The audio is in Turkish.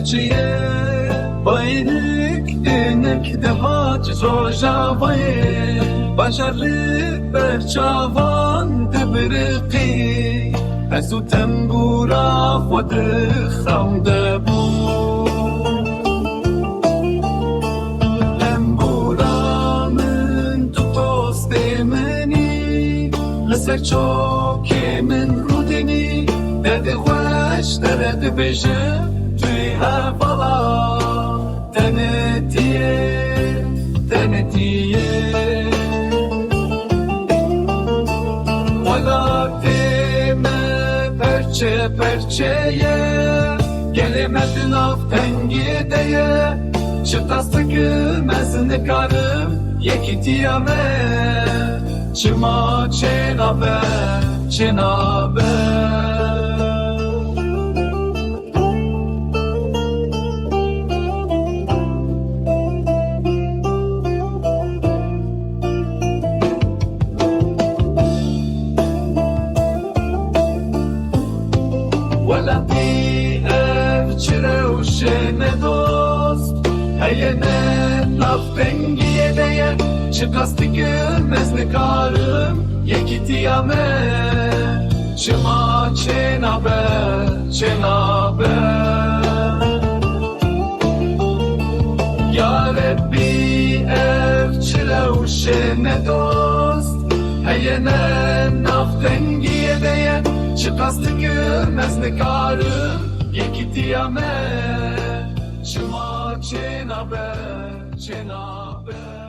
بچیه بایرک دینک دهات زور جاوایه بجرد برچاوان دبرقی از او تنبورا خود خونده بود تنبورا من تو پست منی لسر چوکی من رو دینی درد خوش درد بشه توی هوالا تنتیه تنتیه Perçe perçeye gelemedin af tengideye çıtası gülmezini karım yekitiyame çıma çenabe çenabe ولا في أفشر وشين دوست هينه laftengi yedeye çıkastı görmezli karım yekitiyame çıma çenabe çenabe Ya Rabbi evçile uşene dost heyene laftengi yedeye çıkastı görmezli karım yekitiyame çıma çenabe çenabe